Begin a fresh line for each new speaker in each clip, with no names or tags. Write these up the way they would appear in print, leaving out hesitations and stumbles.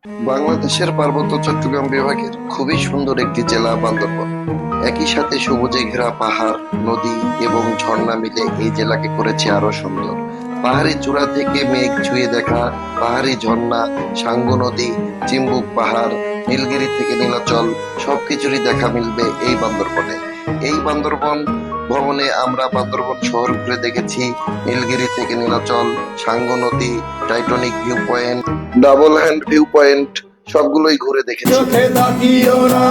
বাংলাদেশের পার্বত্য চট্টগ্রাম বিভাগের খুবই সুন্দর একটি জেলা বান্দরবন। একই সাথে সবুজে ঘেরা পাহাড়, নদী এবং ঝর্ণা মিলে এই জেলাকে করেছে আরো সুন্দর। পাহাড়ি চূড়া থেকে মেঘ ছুঁয়ে দেখা পাহাড়ি ঝর্ণা, সাঙ্গু নদী, চিম্বুক পাহাড়, নীলগিরি থেকে নীলাচল সবকিছুরই দেখা মিলবে এই বান্দরবনে। এই বান্দরবন ভ্রমণে আমরা বান্দরবন শহর ঘুরে দেখেছি, নীলগিরি থেকে নীলাচল, সাঙ্গু নদী, Titanic view point, double hand view point সবগুলোই ঘুরে দেখেছি।
চোখে তাকিও না,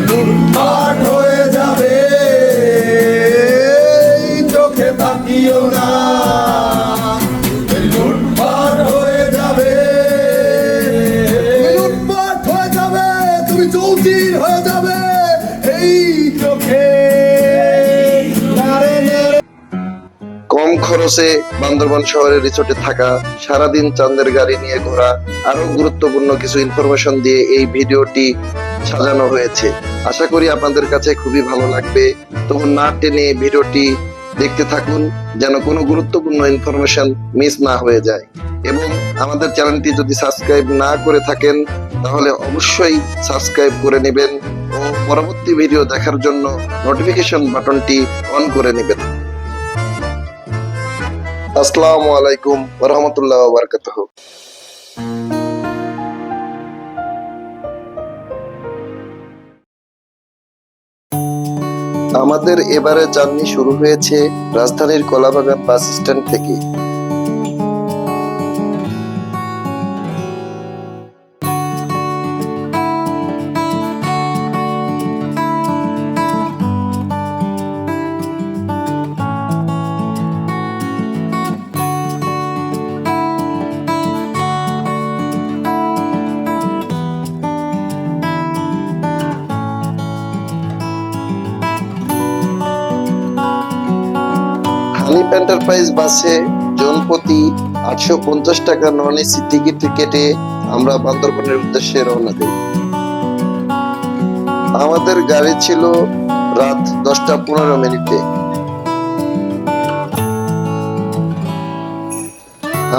লুটপাট হয়ে যাবে। চোখে তাকিও না, লুটপাট হয়ে যাবে। লুটপাট হয়ে যাবে, তুমি চৌচির হয়ে যাবে এই চোখে।
কম খরচে বান্দরবান শহরের রিসোর্টে থাকা, সারাদিন চাঁদের গাড়ি নিয়ে ঘোরা, আরো গুরুত্বপূর্ণ কিছু ইনফরমেশন দিয়ে এই ভিডিওটি সাজানো হয়েছে। আশা করি আপনাদের কাছে খুবই ভালো লাগবে। তো না টেনে ভিডিওটি দেখতে থাকুন, যেন কোনো গুরুত্বপূর্ণ ইনফরমেশন মিস না হয়ে যায়। এবং আমাদের চ্যানেলটি যদি সাবস্ক্রাইব না করে থাকেন তাহলে অবশ্যই সাবস্ক্রাইব করে নেবেন ও পরবর্তী ভিডিও দেখার জন্য নোটিফিকেশন বাটনটি অন করে নেবেন। আসসালামু আলাইকুম ওয়া রাহমাতুল্লাহি ওয়া বারাকাতুহু। আমাদের এবারে জার্নি শুরু হয়েছে রাজধানীর কলাবাগান বাস স্ট্যান্ড থেকে। হানিফ এন্টারপ্রাইজ বাসে জনপ্রতি 850 টাকা নন এসি টিকিট কেটে আমরা বান্দরবনের উদ্দেশ্যে রওনা দিই। আমাদের গাড়ি ছিল রাত 10টা 15 মিনিটে।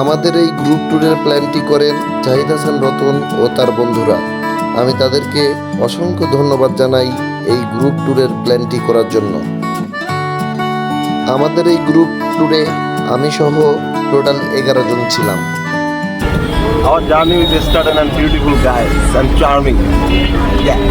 আমাদের এই গ্রুপ ট্যুরের প্ল্যানটি করেন জাহিদ হাসান রতন ও তার বন্ধুরা। আমি তাদেরকে অসংখ্য ধন্যবাদ জানাই এই গ্রুপ ট্যুরের প্ল্যানটি করার জন্য। আমাদের এই গ্রুপ ট্যুরে আমি সহ টোটাল 11 জন ছিলাম।
Our journey is started and beautiful guys and charming. Yeah.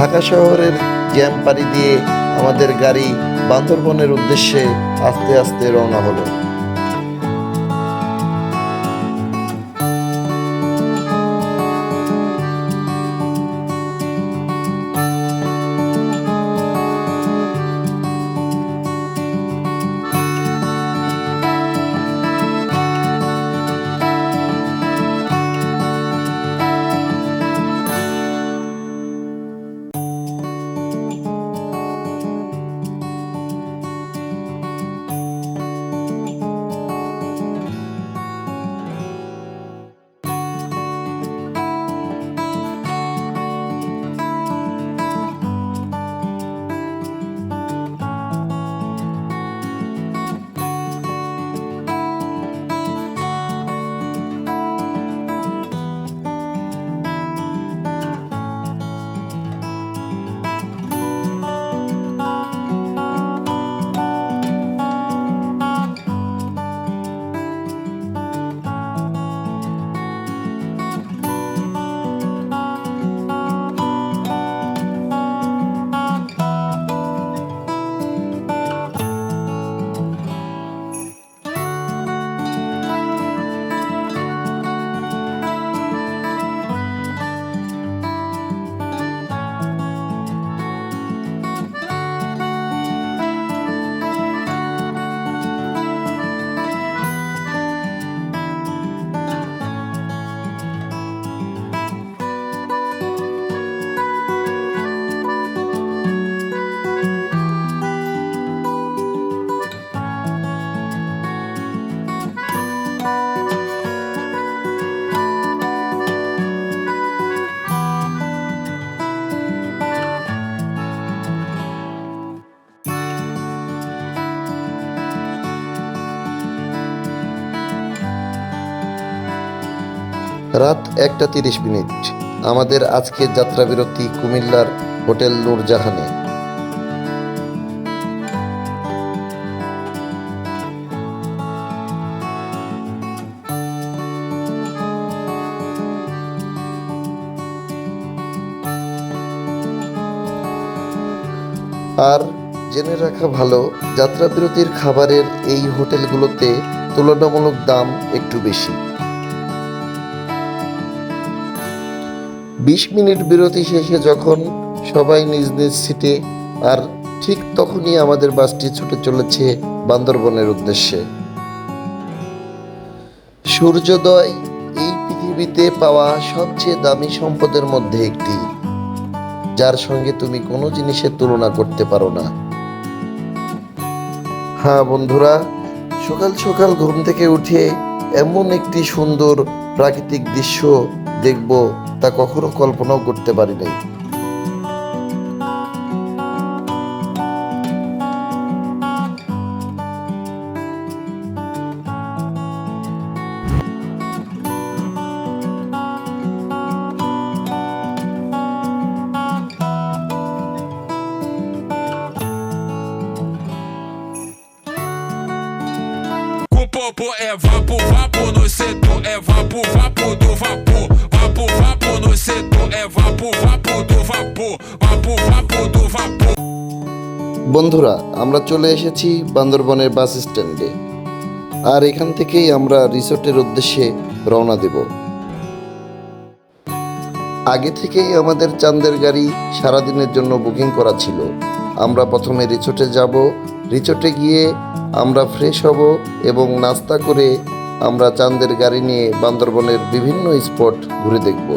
Dhaka শহরের জ্যাম পাড়ি দিয়ে আমাদের গাড়ি বান্দরবনের উদ্দেশ্যে আস্তে আস্তে রওনা হলো। রাত 1:30। আমাদের আজকের যাত্রাবিরতি কুমিল্লার হোটেল নূরজাহানে। আর জেনে রাখা ভালো, যাত্রাবিরতির খাবারের এই হোটেলগুলোতে তুলনামূলক দাম একটু বেশি। 20 মিনিট বিরতি শেষে যখন সবাই নিজ নিজ সিটে, আর ঠিক তখনই আমাদের বাসটি ছুটে চলেছে বান্দরবনের উদ্দেশ্যে। সূর্যোদয় এই পৃথিবীতে পাওয়া সবচেয়ে দামি সম্পদের মধ্যে একটি, যার সঙ্গে তুমি কোনো জিনিসের তুলনা করতে পারো না। হ্যাঁ বন্ধুরা, সকাল সকাল ঘুম থেকে উঠে এমন একটি সুন্দর প্রাকৃতিক দৃশ্য দেখব, তা কখনো কল্পনাও করতে পারি নাই।
O popo é vapo, vapo no setor, é vapo, vapo do vapor. Vapo, vapo no setor, é vapo, vapo do vapor. Vapo, vapo do vapor.
বন্ধুরা, আমরা চলে এসেছি বান্দরবনের বাস স্ট্যান্ডে, আর এখান থেকেই আমরা রিসোর্টের উদ্দেশ্যে রওনা দেব। আগে থেকেই আমাদের চাঁদের গাড়ি সারাদিনের জন্য বুকিং করা ছিল। আমরা প্রথমে রিসোর্টে যাব। রিসোর্টে গিয়ে আমরা ফ্রেশ হব এবং নাস্তা করে আমরা চাঁদের গাড়ি নিয়ে বান্দরবনের বিভিন্ন স্পট ঘুরে দেখব।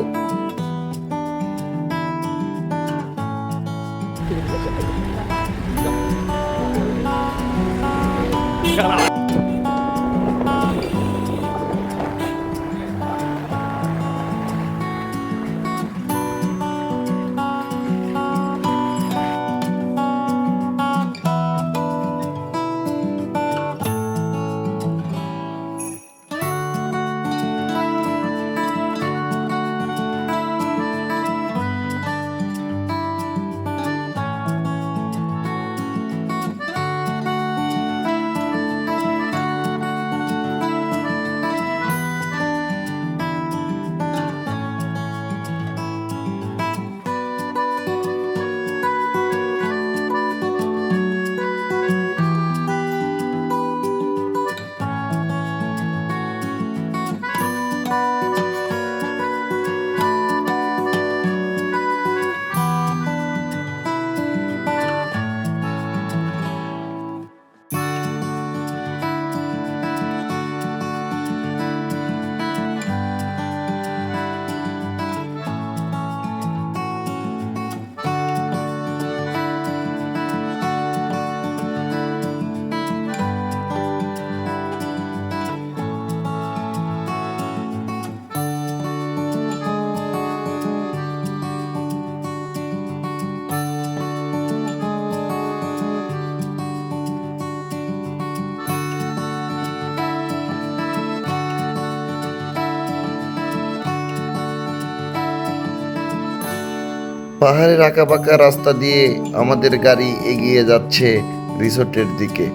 পাহাড়ের আঁকাবাঁকা রাস্তা দিয়ে আমাদের গাড়ি এগিয়ে যাচ্ছে রিসোর্টের দিকে।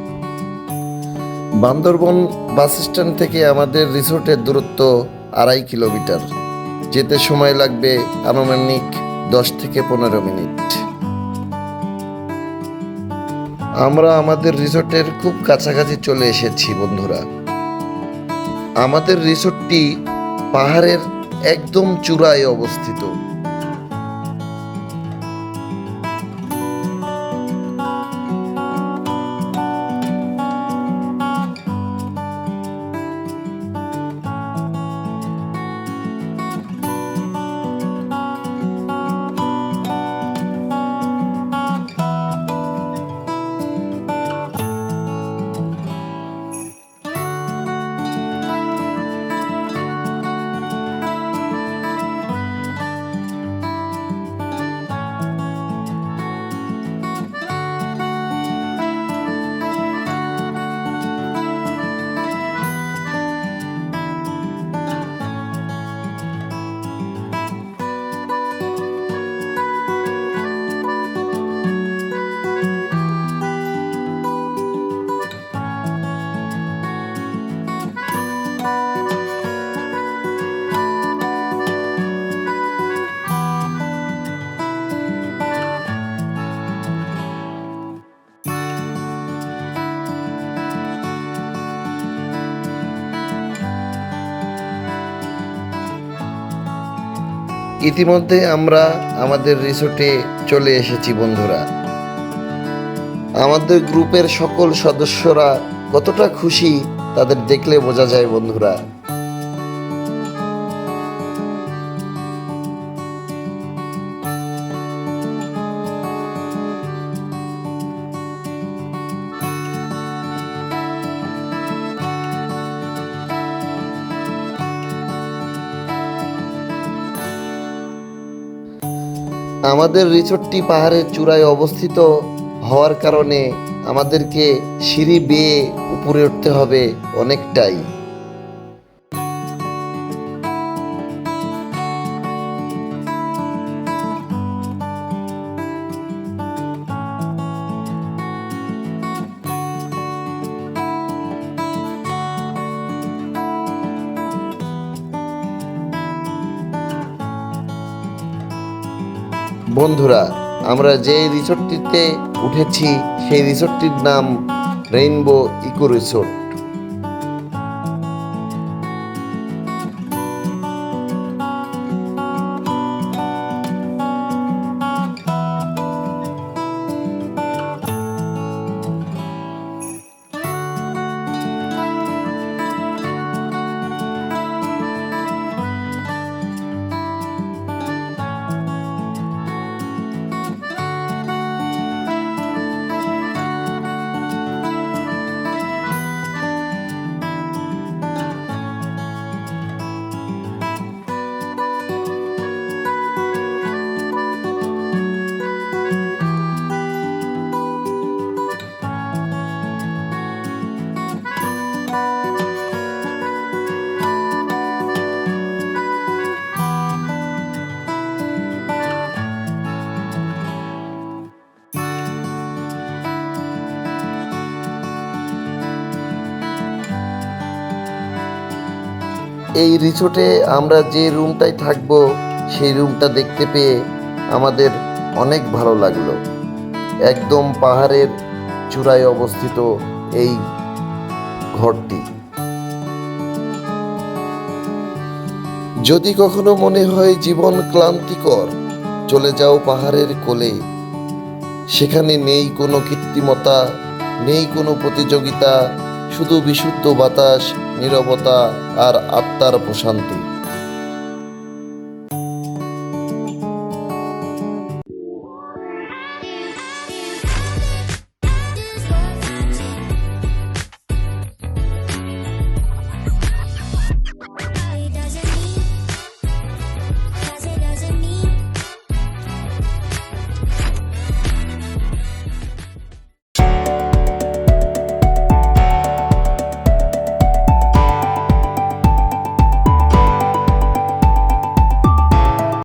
বান্দরবন বাস স্ট্যান্ড থেকে আমাদের রিসোর্টের দূরত্ব 2.5 কিলোমিটার। যেতে সময় লাগবে আনুমানিক 10 থেকে 15 মিনিট। আমরা আমাদের রিসোর্টের খুব কাছাকাছি চলে এসেছি বন্ধুরা। আমাদের রিসোর্টটি পাহাড়ের একদম চূড়ায় অবস্থিত। ইতিমধ্যে আমরা আমাদের রিসোর্টে চলে এসেছি বন্ধুরা। আমাদের গ্রুপের সকল সদস্যরা কতটা খুশি তাদের দেখলে বোঝা যায় বন্ধুরা। আমাদের রিসোর্টটি পাহাড়ের চূড়ায় অবস্থিত হওয়ার কারণে আমাদেরকে সিঁড়ি বেয়ে উপরে উঠতে হবে অনেকটাই। বন্ধুরা, আমরা যে রিসোর্টটিতে উঠেছি সেই রিসোর্টটির নাম রেইনবো ইকো রিসোর্ট। এই রিসোর্টে আমরা যে রুমটায় থাকবো সেই রুমটা দেখতে পেয়ে আমাদের অনেক ভালো লাগলো। একদম পাহাড়ের চূড়ায় অবস্থিত এই ঘরটি। যদি কখনো মনে হয় জীবন ক্লান্তিকর, চলে যাও পাহাড়ের কোলে। সেখানে নেই কোনো কৃত্রিমতা, নেই কোনো প্রতিযোগিতা, শুধু বিশুদ্ধ বাতাস, নীরবতা আর আত্মার প্রশান্তি।